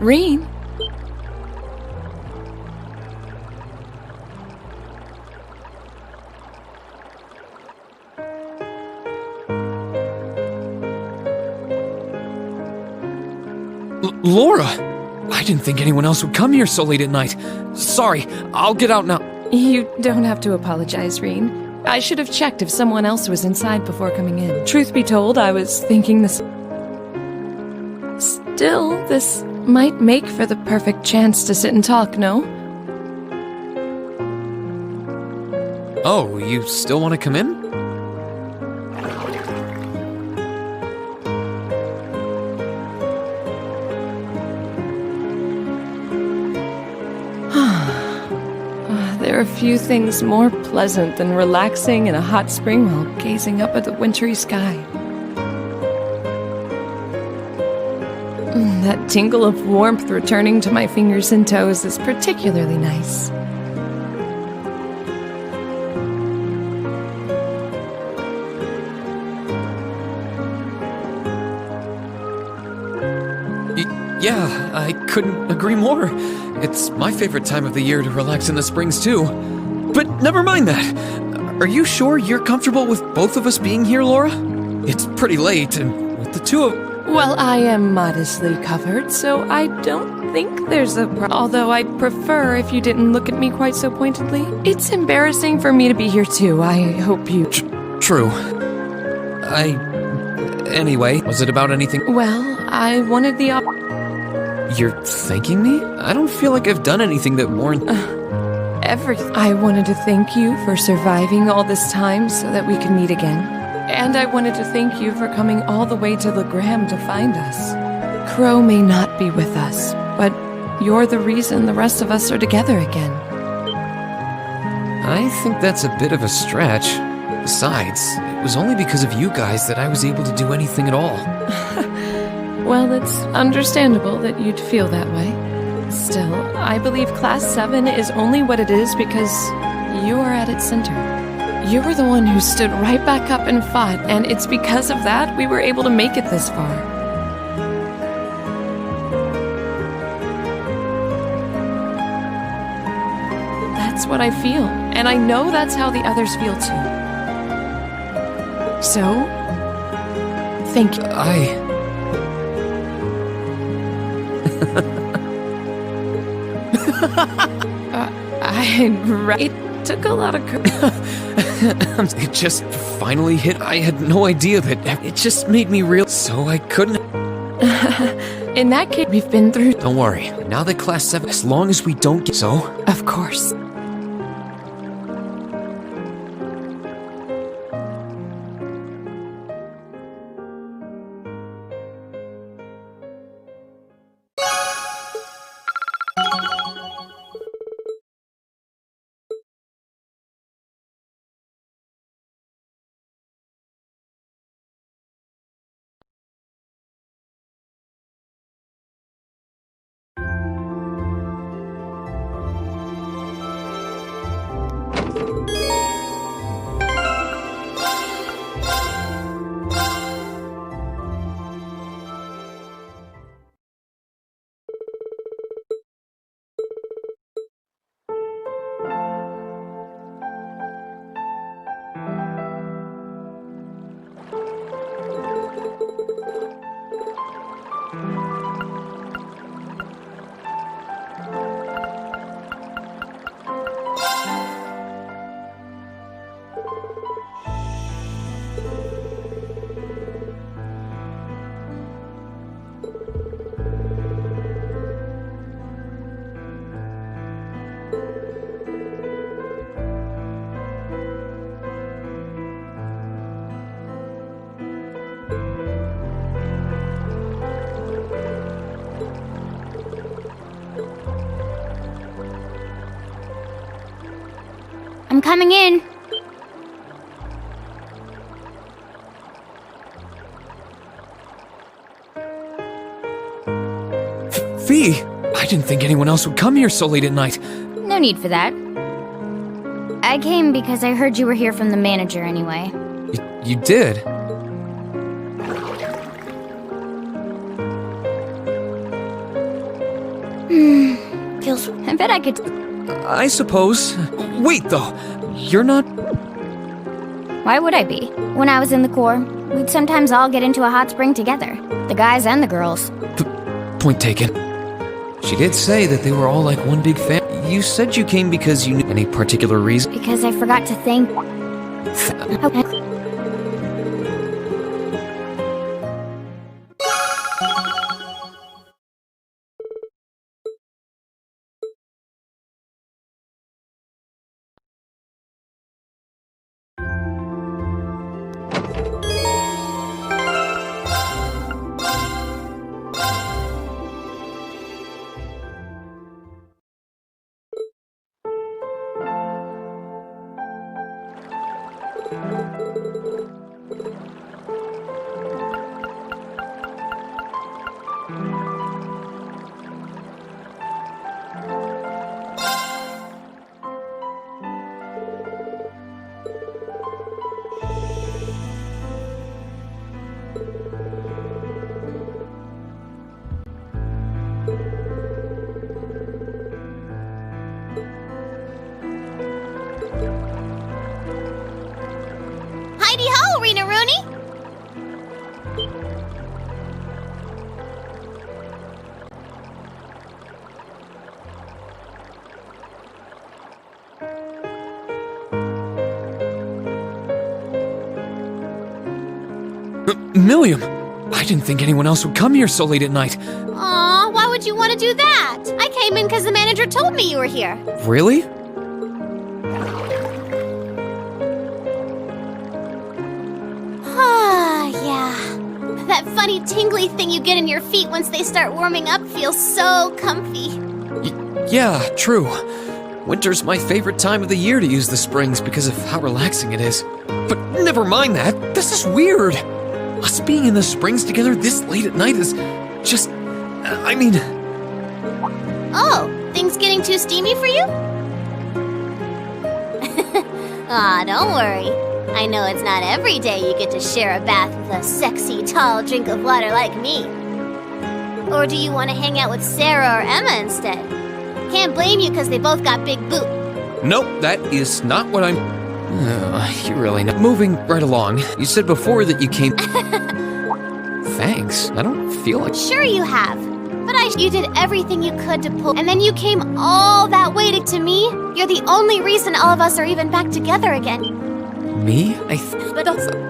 Rean? Laura! I didn't think anyone else would come here so late at night. Sorry, I'll get out now. You don't have to apologize, Rean. I should have checked if someone else was inside before coming in. Truth be told, I was thinking this. Still, this might make for the perfect chance to sit and talk, no? Oh, you still want to come in? There are few things more pleasant than relaxing in a hot spring while gazing up at the wintry sky. That tingle of warmth returning to my fingers and toes is particularly nice. Yeah, I couldn't agree more. It's my favorite time of the year to relax in the springs, too. But never mind that. Are you sure you're comfortable with both of us being here, Laura? It's pretty late, and with the two of... Well, I am modestly covered, so I don't think there's a although I'd prefer if you didn't look at me quite so pointedly. It's embarrassing for me to be here, too. I hope you... True. Anyway, was it about anything? Well, I wanted the You're thanking me? I don't feel like I've done anything that warrants... everything. I wanted to thank you for surviving all this time so that we could meet again. And I wanted to thank you for coming all the way to Legram to find us. Crow may not be with us, but you're the reason the rest of us are together again. I think that's a bit of a stretch. Besides, it was only because of you guys that I was able to do anything at all. Well, it's understandable that you'd feel that way. Still, I believe Class 7 is only what it is because you are at its center. You were the one who stood right back up and fought, and it's because of that we were able to make it this far. That's what I feel, and I know that's how the others feel too. So, thank you. It took a lot of It just finally hit. I had no idea that it just made me real, so I couldn't. In that case, we've been through. Don't worry. Now that Class 7, as long as we don't get so. Of course. I'm coming in. Fee! I didn't think anyone else would come here so late at night. No need for that. I came because I heard you were here from the manager anyway. You did? feels... I bet I could... I suppose. Wait, though. You're not... Why would I be? When I was in the Corps, we'd sometimes all get into a hot spring together. The guys and the girls. Point taken. She did say that they were all like one big family. You said you came because you knew any particular reason? Because I forgot to thank... Heidi-ho, Rena Rooney! Milliam! I didn't think anyone else would come here so late at night. Aw, why would you want to do that? I came in because the manager told me you were here. Really? Yeah. That funny tingly thing you get in your feet once they start warming up feels so comfy. Yeah, true. Winter's my favorite time of the year to use the springs because of how relaxing it is. But never mind that. This is weird. Us being in the springs together this late at night is just... I mean... Oh, things getting too steamy for you? Aw, don't worry. I know it's not every day you get to share a bath with a sexy, tall drink of water like me. Or do you want to hang out with Sarah or Emma instead? Can't blame you because they both got big boot. Nope, that is not what I'm... you really know. Moving right along, you said before that you came... Thanks, I don't feel like... Sure you have. But you did everything you could to pull... And then you came all that way to me? You're the only reason all of us are even back together again. Me? But also...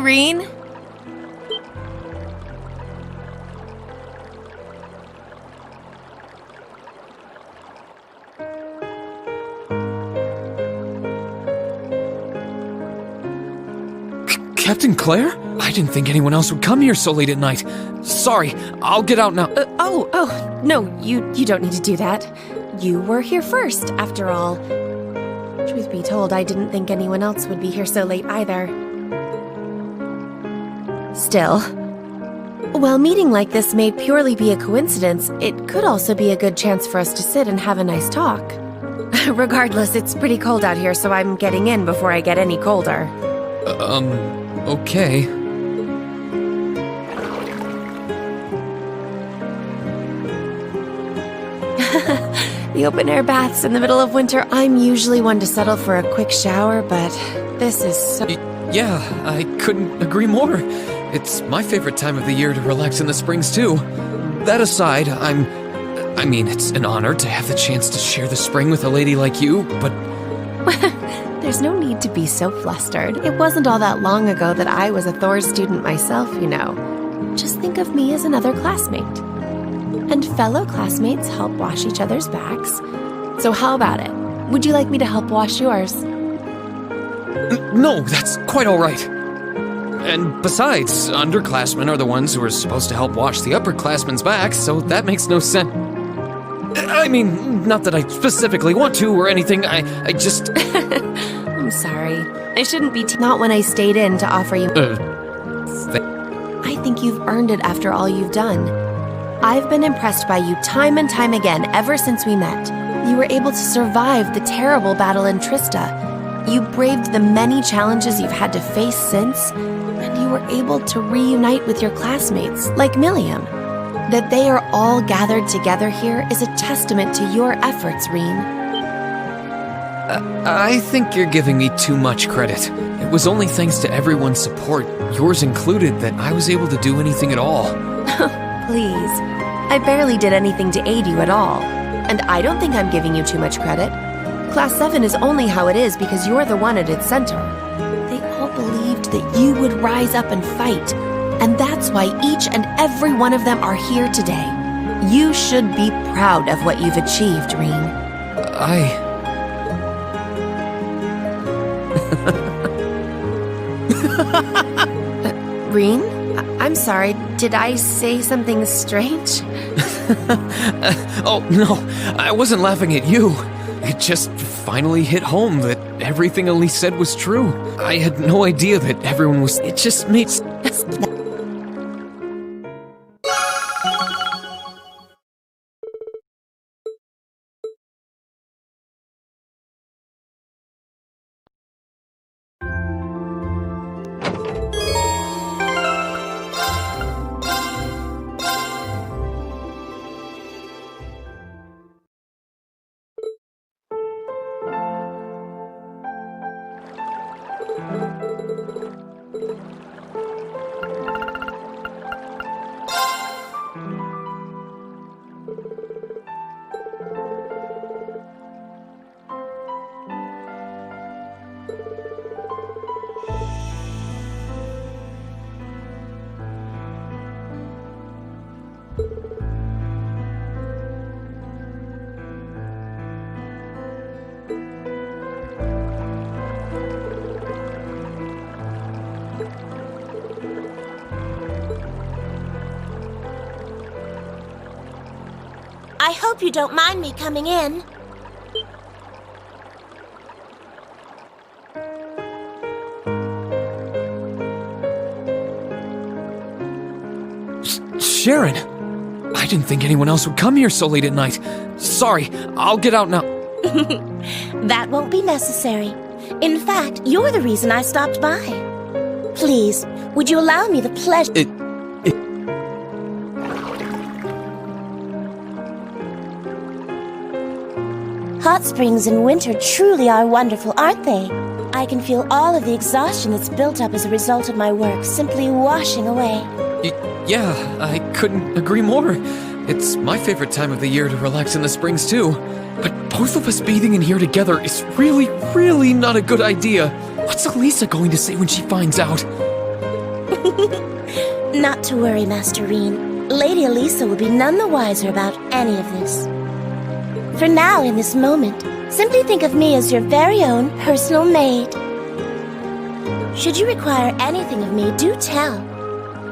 Reen? Captain Claire? I didn't think anyone else would come here so late at night. Sorry, I'll get out now. No, you don't need to do that. You were here first, after all. Truth be told, I didn't think anyone else would be here so late either. Still, while meeting like this may purely be a coincidence, it could also be a good chance for us to sit and have a nice talk. Regardless, it's pretty cold out here, so I'm getting in before I get any colder. Okay. The open-air baths in the middle of winter, I'm usually one to settle for a quick shower, but this is so... Yeah, I couldn't agree more. It's my favorite time of the year to relax in the springs, too. That aside, I mean, it's an honor to have the chance to share the spring with a lady like you, but... There's no need to be so flustered. It wasn't all that long ago that I was a Thor student myself, you know. Just think of me as another classmate. And fellow classmates help wash each other's backs. So how about it? Would you like me to help wash yours? No, that's quite all right. And besides, underclassmen are the ones who are supposed to help wash the upperclassmen's backs, so that makes no sense. I mean, not that I specifically want to or anything, I just... I'm sorry. I shouldn't be not when I stayed in to offer you... I think you've earned it after all you've done. I've been impressed by you time and time again ever since we met. You were able to survive the terrible battle in Trista. You braved the many challenges you've had to face since, and you were able to reunite with your classmates, like Milliam. That they are all gathered together here is a testament to your efforts, Rean. I think you're giving me too much credit. It was only thanks to everyone's support, yours included, that I was able to do anything at all. Please. I barely did anything to aid you at all. And I don't think I'm giving you too much credit. Class 7 is only how it is because you're the one at its center. They all believed that you would rise up and fight. And that's why each and every one of them are here today. You should be proud of what you've achieved, Rean. Rean? I'm sorry, did I say something strange? Oh, no, I wasn't laughing at you. It just finally hit home that everything Elise said was true. I had no idea that everyone was... It just made... I hope you don't mind me coming in. Sharon! I didn't think anyone else would come here so late at night. Sorry, I'll get out now. That won't be necessary. In fact, you're the reason I stopped by. Please, would you allow me the pleasure... Hot springs in winter truly are wonderful, aren't they? I can feel all of the exhaustion that's built up as a result of my work simply washing away. Yeah, I couldn't agree more. It's my favorite time of the year to relax in the springs too. But both of us bathing in here together is really, really not a good idea. What's Elisa going to say when she finds out? Not to worry, Master Rean. Lady Elisa will be none the wiser about any of this. For now, in this moment, simply think of me as your very own personal maid. Should you require anything of me, do tell.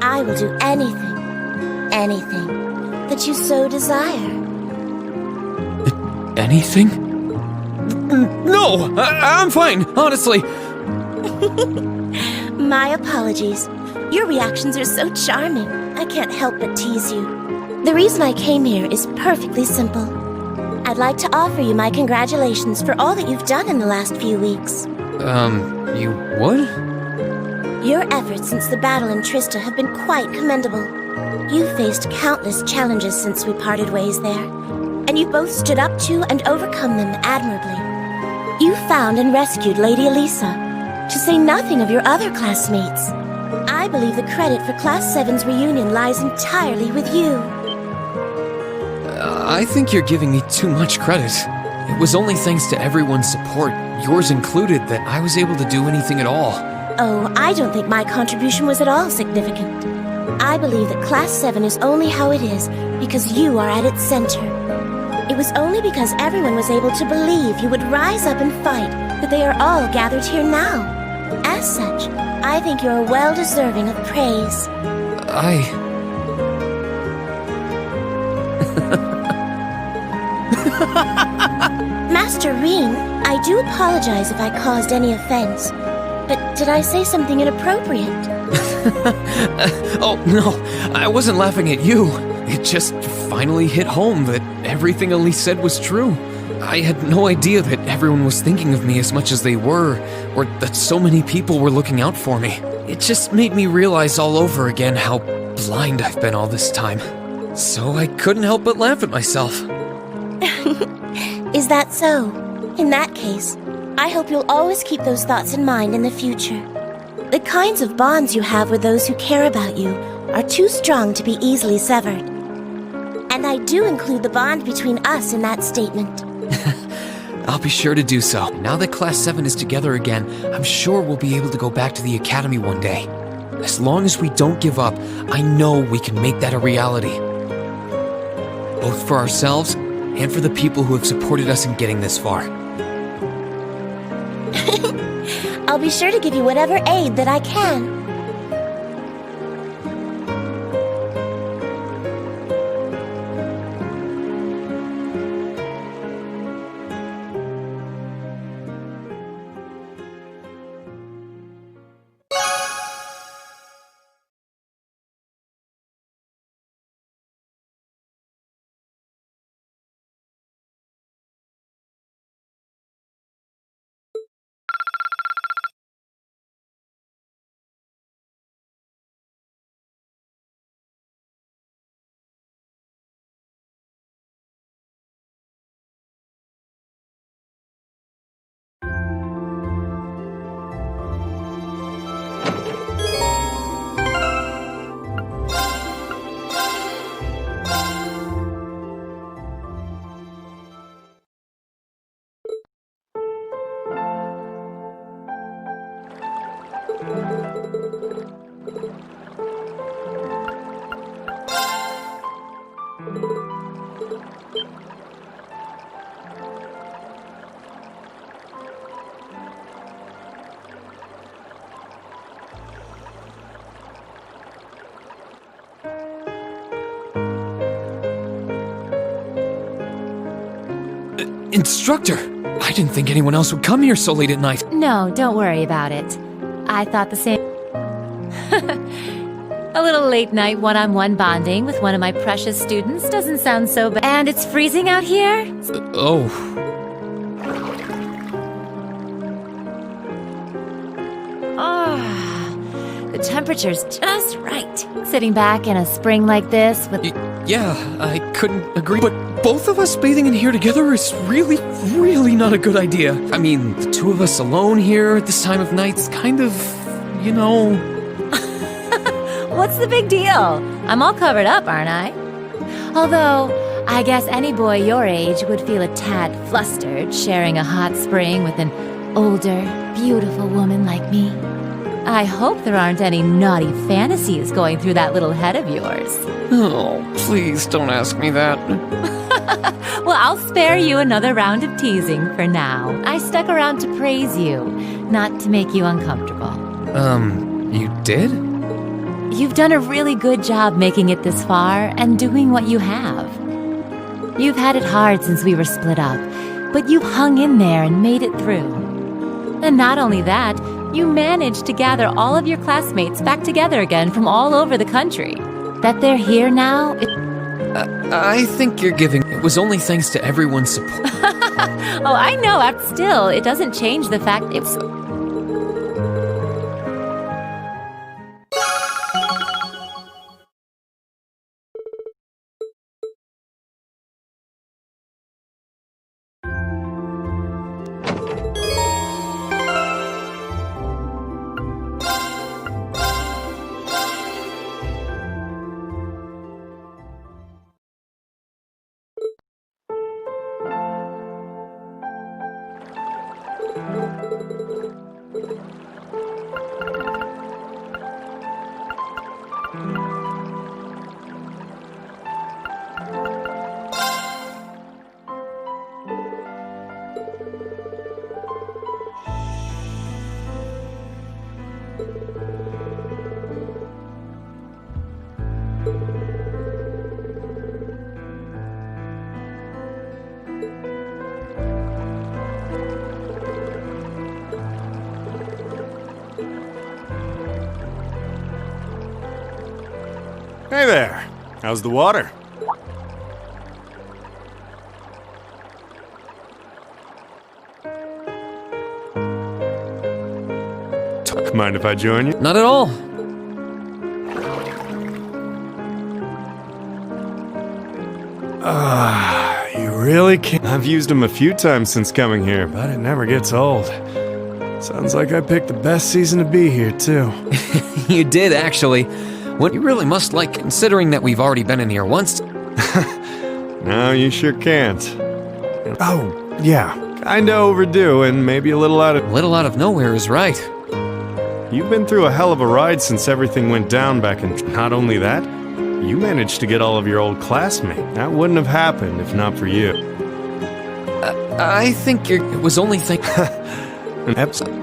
I will do anything that you so desire. Anything? No! I'm fine, honestly. My apologies. Your reactions are so charming. I can't help but tease you. The reason I came here is perfectly simple. I'd like to offer you my congratulations for all that you've done in the last few weeks. You would? Your efforts since the battle in Trista have been quite commendable. You've faced countless challenges since we parted ways there, and you both stood up to and overcome them admirably. You found and rescued Lady Elisa, to say nothing of your other classmates. I believe the credit for Class 7's reunion lies entirely with you. I think you're giving me too much credit. It was only thanks to everyone's support, yours included, that I was able to do anything at all. Oh, I don't think my contribution was at all significant. I believe that Class 7 is only how it is because you are at its center. It was only because everyone was able to believe you would rise up and fight that they are all gathered here now. As such, I think you are well deserving of praise. Master Ring, I do apologize if I caused any offense. But did I say something inappropriate? Oh, no, I wasn't laughing at you. It just finally hit home that everything Elise said was true. I had no idea that everyone was thinking of me as much as they were, or that so many people were looking out for me. It just made me realize all over again how blind I've been all this time. So I couldn't help but laugh at myself. Is that so? In that case, I hope you'll always keep those thoughts in mind in the future. The kinds of bonds you have with those who care about you are too strong to be easily severed. And I do include the bond between us in that statement. I'll be sure to do so. Now that Class 7 is together again, I'm sure we'll be able to go back to the Academy one day. As long as we don't give up, I know we can make that a reality. Both for ourselves and for the people who have supported us in getting this far. I'll be sure to give you whatever aid that I can. Instructor! I didn't think anyone else would come here so late at night. No, don't worry about it. I thought the same. A little late night one-on-one bonding with one of my precious students doesn't sound so bad. And it's freezing out here? Oh. The temperature's just right. Sitting back in a spring like this with... Yeah, I couldn't agree. But both of us bathing in here together is really not a good idea. I mean, the two of us alone here at this time of night's kind of, you know... What's the big deal? I'm all covered up, aren't I? Although, I guess any boy your age would feel a tad flustered sharing a hot spring with an older, beautiful woman like me. I hope there aren't any naughty fantasies going through that little head of yours. Oh, please don't ask me that. Well, I'll spare you another round of teasing for now. I stuck around to praise you, not to make you uncomfortable. You did? You've done a really good job making it this far and doing what you have. You've had it hard since we were split up, but you hung in there and made it through. And not only that, you managed to gather all of your classmates back together again from all over the country. That they're here now, I think you're giving... It was only thanks to everyone's support. Oh, I know, but still, it doesn't change the fact it's... Hey there. How's the water? Mind if I join you? Not at all. You really can't. I've used them a few times since coming here, but it never gets old. Sounds like I picked the best season to be here, too. You did, actually. What you really must like, considering that we've already been in here once. No, you sure can't. Oh, yeah. Kinda overdue and maybe a little out of... Little out of nowhere is right. You've been through a hell of a ride since everything went down back in... Not only that, you managed to get all of your old classmates. That wouldn't have happened if not for you. I think it was only An episode...